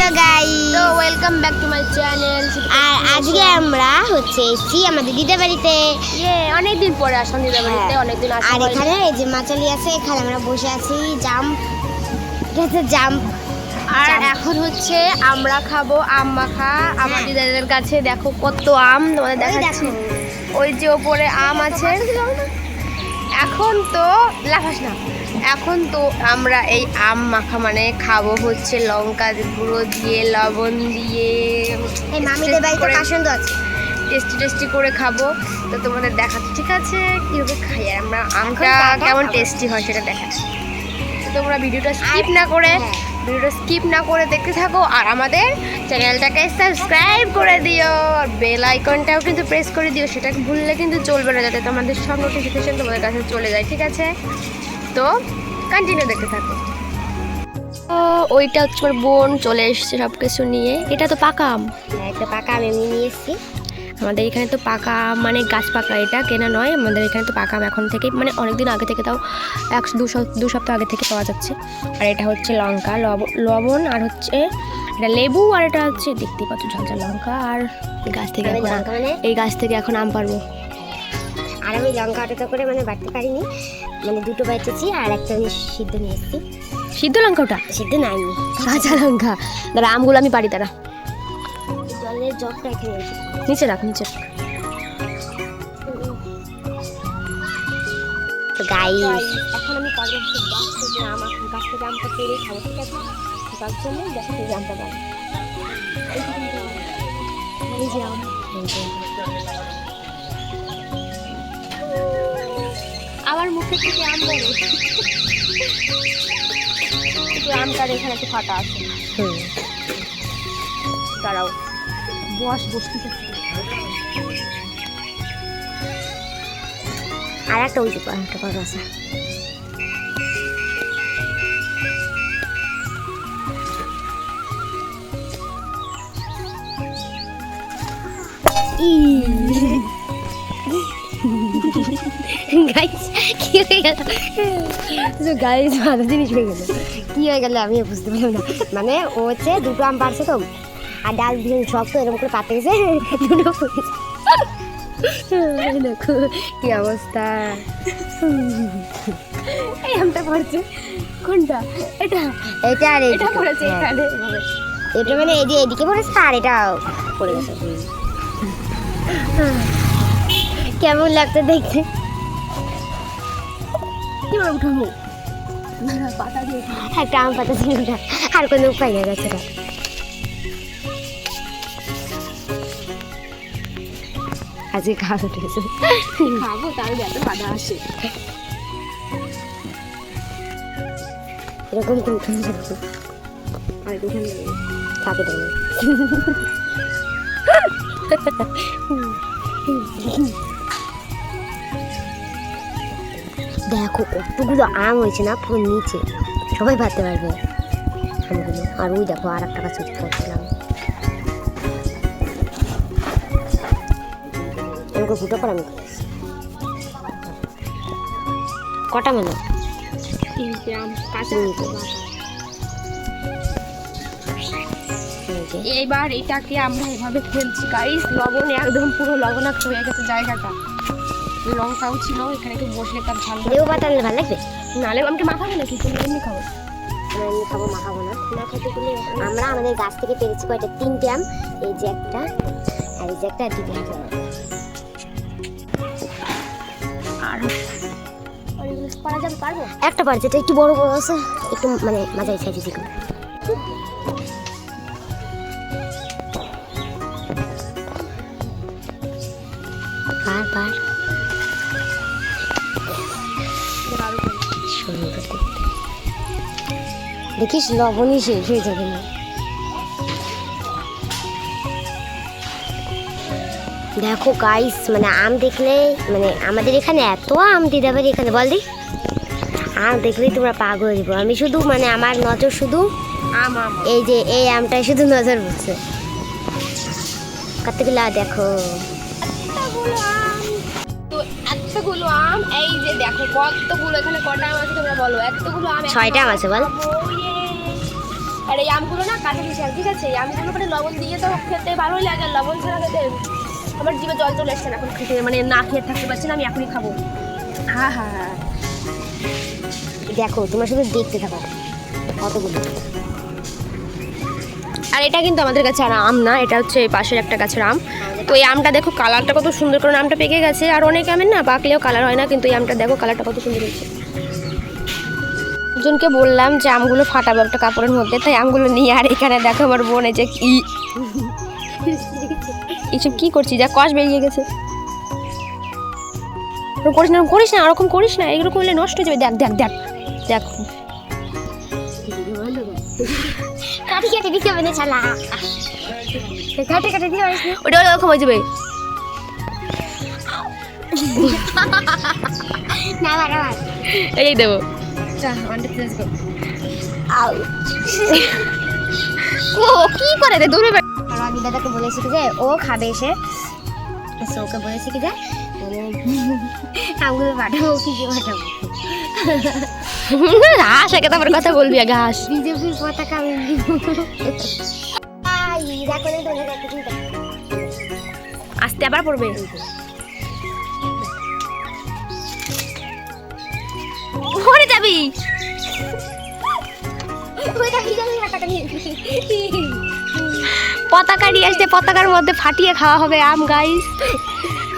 Hello guys, তো welcome back to my channel. আর আজকে আমরা এসেছি আমাদের দিদার বাড়িতে। অনেকদিন পরে আসলাম দিদার বাড়িতে, অনেকদিন আসা আর হয়নি। এখানে এই যে মাচালি আছে, এখানে আমরা বসে আছি। জাম্প আর এখন হচ্ছে আমরা খাবো আম মাখা আমার দিদাদের কাছে। দেখো কত আম তোমাদের দেখাচ্ছি, ওই যে ওপরে আম আছে। এখন তো লাফাস না, এখন তো আমরা এই আম মাখা মানে খাবো হচ্ছে লঙ্কা গুঁড়ো দিয়ে, লবণ দিয়ে, এই মামিদের বাড়িতে কাসন্দ আছে, টেস্টি করে খাবো। তো তোমাদের দেখাচ্ছি, ঠিক আছে, কীভাবে খাই আর আমরা আমটা কেমন টেস্টি হয় সেটা দেখাচ্ছি। তো তোমরা ভিডিওটা স্কিপ না করে দেখতে থাকো, আর আমাদের চ্যানেলটাকে সাবস্ক্রাইব করে দিও, আর বেল আইকনটাও কিন্তু প্রেস করে দিও, সেটা ভুললে কিন্তু চলবে না, যাতে তোমাদের সব নোটিফিকেশন তোমাদের কাছে চলে যায়, ঠিক আছে? তো কন্টিনিউ দেখতে থাকো। ওইটা হচ্ছে আমার বোন চলে এসছে সব কিছু নিয়ে। এটা তো পাকা আম, একটা পাকা আম আমি নিয়ে এসেছি। আমাদের এখানে তো পাকা আম মানে গাছ পাকা, এটা কেনা নয়। আমাদের এখানে তো পাকা আম এখন থেকে মানে অনেকদিন আগে থেকে, তাও দু সপ্তাহ আগে থেকে পাওয়া যাচ্ছে। আর এটা হচ্ছে লঙ্কা, লবণ, আর হচ্ছে এটা লেবু, আর এটা হচ্ছে দেখতে পাচ্ছ ঝালঝা লঙ্কা। আর এই গাছ থেকে এখন আম পারবো। আর আমি লঙ্কা আটা করে মানে বাড়তে পারিনি, মানে দুটো বাইটেছি, আর একটা আমি সিদ্ধ নিয়ে এসেছি। সিদ্ধ লঙ্কা? ওটা সিদ্ধ নাই, কাঁচা লঙ্কা। দাঁড়া, আমগুলো আমি পারি, তারা জলের জগটা এখানে আছে। নিচে রাখ। তো গাইস, এখন আমি পারবো গাছ থেকে আমটা পেরে খাবো, ঠিক আছে? তার জন্য দেখো এই আমটা পাবো, এই যে আম। আমার মুখে থেকে আম বেরো, কিন্তু আমটার এখানে একটু ফাটা আছে। দাঁড়াও, বসতে আর একটা ওই যে একটা পাকা আছে। গাইস কি হয়ে গেল? গাইস ভালো জিনিস হয়ে গেল। কি হয়ে গেল আমি বুঝতে পারলাম না। মানে ও হচ্ছে দুটো আম পারছে তো, আর ডাল দিয়ে শক্ত এরকম করে পাতে গেছে, দুটো পড়েছে। দেখো কি অবস্থা। এই আমটা পড়ছে কোনটা? এটা আর এটা পড়েছে এখানে। এটা মানে এই যে এদিকে পড়েছে, আর এটা পড়ে গেছে। কেমন লাগতো দেখতে? কি বলে উঠাবো? পাতা দিয়ে একটা আম পাতা ছিল, আর কোনো উপায় নেই যাচ্ছে না। আজকে খাওয়া উঠেছে, খাবো, তার এত বাধা আসে। এরকম করে উঠে যাচ্ছে। আর এখানে থাকে দেবে দেখো কতগুলো আম হয়েছে না, পুরো নিচে সবাই ভাবতে পারবে আমগুলো। আর ওই দেখো আর একটা গাছ করছিলাম, আমাকে ফুটো করা আমি কটা মেলো তিনটে আম কাঁচা। এইবার এটাকে আমরা এভাবে ফেলছি গাইস। লবণে একদম পুরো লবণাক্ত হয়ে গেছে জায়গাটা। লঙ্কাও ছিল এখানে, একটু বসলে তার ঝাল। লেবু পাতা আনলে ভালো লাগবে। নালে আমাকে মাখাবো নাকি? তুমি এমনি খাবো? আমরা এমনি খাবো, মাখাবো না। না খেতে গেলে আমরা আমাদের গাছ থেকে পেরেছি কয়টা, তিনটে আম। এই যে একটা, আর এই যে একটা, আর দুটো আর পারা যাবে, পারবো? একটা পারছে, এটা একটু বড় বড় আছে, একটু মানে মাঝারি সাইজে দিকে। পার সুন্দর দেখতে। দেখিস লবণই শেষ হয়ে যাবে না। দেখো গাইস, মানে আম দেখলে মানে আমাদের এখানে এত আম দিতে পারি এখানে, বল দি আম দেখলেই তোমরা পাগল হয়ে যাবো। আমি শুধু মানে আমার নজর শুধু এই যে এই আমটাই শুধু নজর বসছে। কতগুলো দেখো, এতগুলো আম। এই যে দেখো কতগুলো, এখানে কটা আম আছে তোমরা বলো? এতগুলো আম, 6টা আম আছে বল। আর এই আমগুলো না কাটে দিয়েছে, ঠিক আছে? এই আমগুলো করে লবণ দিয়ে তো খেতে ভালোই লাগে, আর লবণ ছাড়া খেতে আমার জিভে জল চলে এসছে না এখন খেতে, মানে না খেয়ে থাকতে পারছি না, আমি এখনই খাবো। হ্যাঁ হ্যাঁ হ্যাঁ, দেখো তোমরা শুধু দেখতে থাকো কতগুলো। আর এটা কিন্তু আমাদের কাছে আর আম না, এটা হচ্ছে এই পাশের একটা গাছের আম। তো এই আমটা দেখো কালারটা কত সুন্দর, কারণ আমটা পেকে গেছে, আর অনেক আমের না পাকলেও কালার হয় না, কিন্তু এই আমটা দেখো কালারটা কত সুন্দর হয়েছে। একজনকে বললাম যে আমগুলো ফাটাবো একটা কাপড়ের মধ্যে, তাই আমগুলো নিয়ে, আর এখানে দেখো আমার বোন এই যে কি এইসব কি করছি, যা কষ বেরিয়ে গেছে। করিস না করিস না, ওরকম করিস না, এগুলো করলে নষ্ট হয়ে যাবে। দেখ দেখ দেখ দেখ, কাটি কেটে দিতে হবে না চালা, কাটে কাটে দিয়ে ওটা ওরকম হয়ে যাবে। না না এই দেবো ও কি করে রে দূরে। আমি দাদাকে বলেছি কি যে ও খাবে এসে, ওকে বলেছি কি যে আমগুলো পাঠাবো, কি পাঠাবো। ঘাস একে তোমার কথা বলবি, ঘাস বিজেপির পতাকা আমি আস্তে আবার পড়বে। ঘরে যাবি পতাকা নিয়ে আসতে, পতাকার মধ্যে ফাটিয়ে খাওয়া হবে আম গাইস।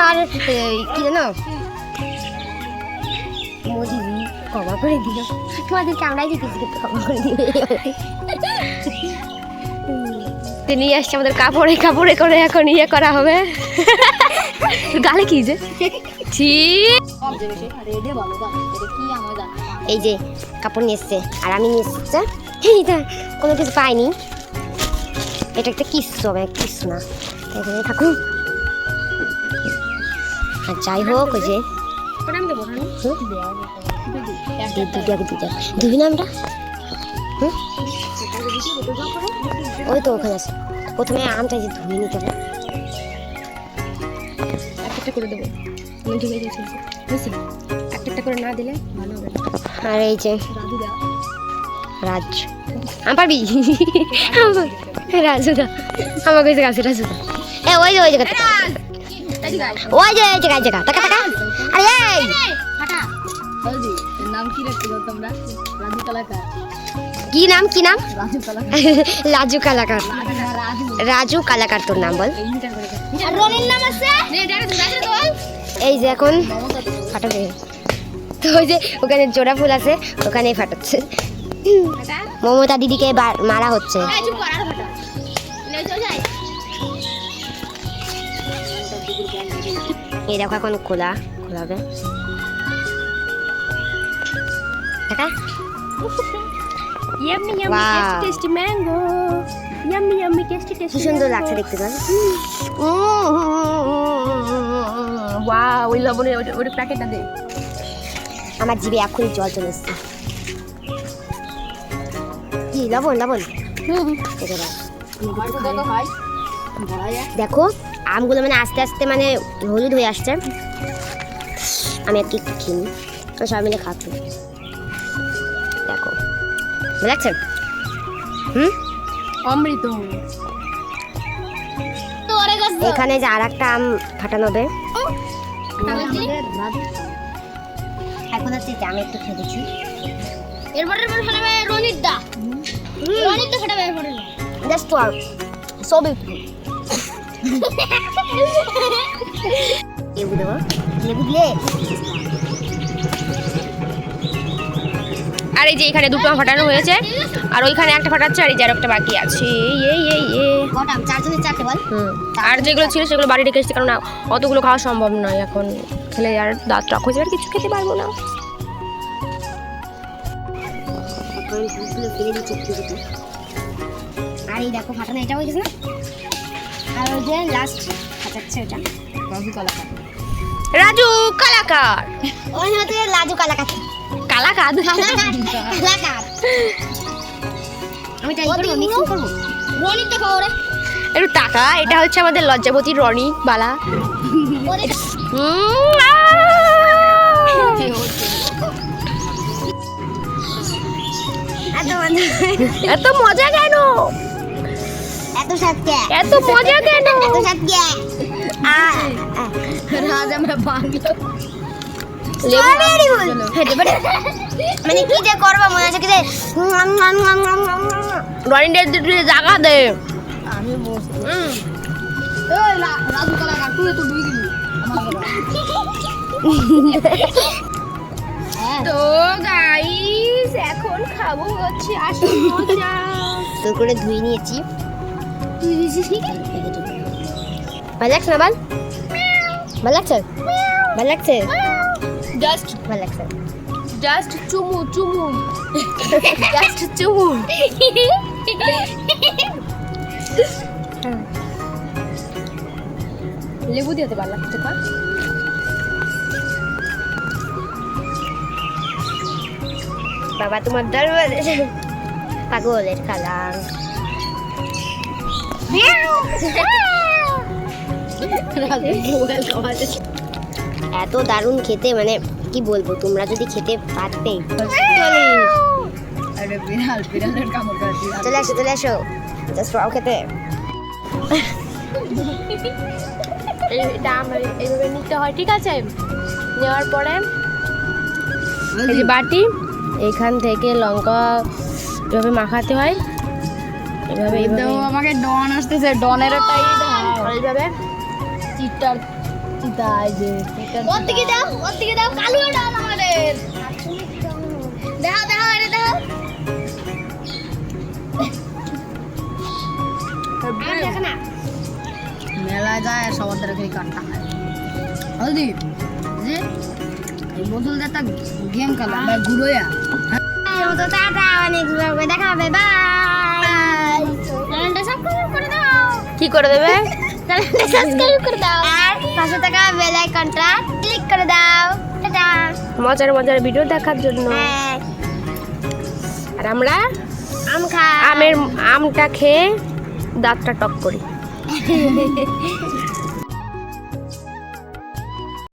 আর কি জানো মোদি ক্ষমা করে দিল, তোমাদেরকে আমরাই জিতেছি কিন্তু ক্ষমা করে দিল। নিয়ে আসছে আমাদের কাপড়ে কাপড়ে করে এখন ইয়ে করা হবে। গালে কি যে এই যে কাপড় নিয়ে এসছে, আর আমি নিয়ে এসছে এইটা কোনো কিছু পাইনি, এটা একটা কিচ্ছু হবে, কিচ্ছু না, এখানে থাকুন। আর যাই হোক ওই যে দিবি না আমরা, ওই তো ওখানে আছে। প্রথমে আমটা যে ধুয়ে নিতে হবে, একটা করে দেবো, একটা করে না দিলে ভালো হবে। আর এই যে রাজ আম পারবি, রাজুদা আমার কাছে গাছে রাজুদা, এ ওই যে ওই জায়গা, ওই যে এই জায়গা জায়গা টাকা টাকা। আরে এই নাম কি রাখতে তোমরা? রাজু কালাকার। কি নাম কি নাম? রাজু কালাকার। রাজু কালাকার তোর নাম বল। রনির নাম আছে এই যে এখন ফাটাবে, তো ওই যে ওখানে জোড়া ফুল আছে ওখানেই ফাটাচ্ছে। মমতা দিদিকে মারা হচ্ছে। এই দেখো এখন খোলা খোলা হবে টাকা। Yummy yummy tasty tasty mango, yummy yummy tasty tasty. কি সুন্দর লাগছে দেখতে পাচ্ছ। ওয়াও, ওই লবণের ওই প্যাকেটটা দে। আমার জিভে এখনই জল চলে এসছে। কি লবণ লবণ? দেখো আমগুলো মানে আস্তে আস্তে মানে হলুদ হয়ে আসছে। আমি একটু কিনি, সবাই মিলে খাচ্ছি। দেখো ভালো লাগছে? অমৃত। এখানে যে আর একটা আম ফাটানো হবে। এখন হচ্ছে যে আমি একটু খেয়ে দিচ্ছি। এরপরে ফাটাবে রনিদা। রনিদা ফাটাবে এরপরে। Just wow, so beautiful. লেবু দেবো, লেবু দিলে। আর এই যে এখানে দুটো আম ফাটানো হয়েছে, আর ওইখানে একটা ফাটাচ্ছে, আর এই যে আর একটা বাকি আছে। কটা আম? চারজনের চারটে বল। আর যেগুলো ছিল সেগুলো বাড়ি রেখে এসেছি, কারণ অতগুলো খাওয়া সম্ভব নয়, এখন খেলে আর দাঁত টক হয়ে যাবে, আর কিছু খেতে পারবো না। আর এই দেখো ফাটানো এটা হয়ে গেছে না, আর ওই যে লাস্ট ফাটাচ্ছে ওটা রাজু কালাকার। রাজু কালাকার, ওই হচ্ছে রাজু কালাকার। কালাকার কালাকার আমি ট্রাই করব, মিক্স করব। রনি তো খাও রে, একটু টাকা। এটা হচ্ছে আমাদের লজ্জাবতী রনি বালা। এত মজা কেন? এত স্বাদ কে? এত মজা কেন? এত স্বাদ কে? আজ আমরা বাংলা স্ট্রবেরি বল। মানে কি যে করবো মনে আছে কি যে রনিদের দুটো জায়গা দে। আমি বসবো। এই রাজু কালা কাকু তো দুই দিবি তো গাইস এখন খাবো হচ্ছে আসল মজা। তোর করে ধুই নিয়েছি। ভালো লাগছে না বল? ভালো লাগছে? ভালো লাগছে? জাস্ট ভালো লাগছে। চুমু জাস্ট চুমু। লেবু দিতে ভালো লাগছে পা। বাবা তোমার দরবার পাগলের খালাম। এত দারুণ খেতে, মানে কি বলবো, তোমরা যদি খেতে পারতে। আরে বিড়ালের কামড় করে বিড়াল। চলে আসো জাস্ট পাও খেতে। এটা আমরা এইভাবে নিতে হয়, ঠিক আছে? নেওয়ার পরে এই যে বাটি, এখান থেকে লঙ্কা এভাবে মাখাতে হয়, এভাবে তো আমাকে ডন আসতেছে, ডনের টাই দাও এইভাবে। চিটার চিটা এই যে চিটার ওর দিকে দাও কালো ডাল আমাদের। দাও এটা দাও। দেখো না মেলায় যায় আর সবার দ্বারা খেয়ে কাটটা খায়। হলদি যে এই বোতল একটা গেম খেলা বা ঘুরোয়া তো টাটা, অনেক ভাবে দেখা হবে, বাই। চ্যানেলটা সাবস্ক্রাইব করে দাও। কি করে দেবে? চ্যানেলটা সাবস্ক্রাইব করে দাও আর পাশে থাকা বেল আইকনটা ক্লিক করে দাও। টাটা। মজার ভিডিও দেখার জন্য। হ্যাঁ, আর আমরা আম খাই। আমটা খেয়ে দাঁতটা টক করি।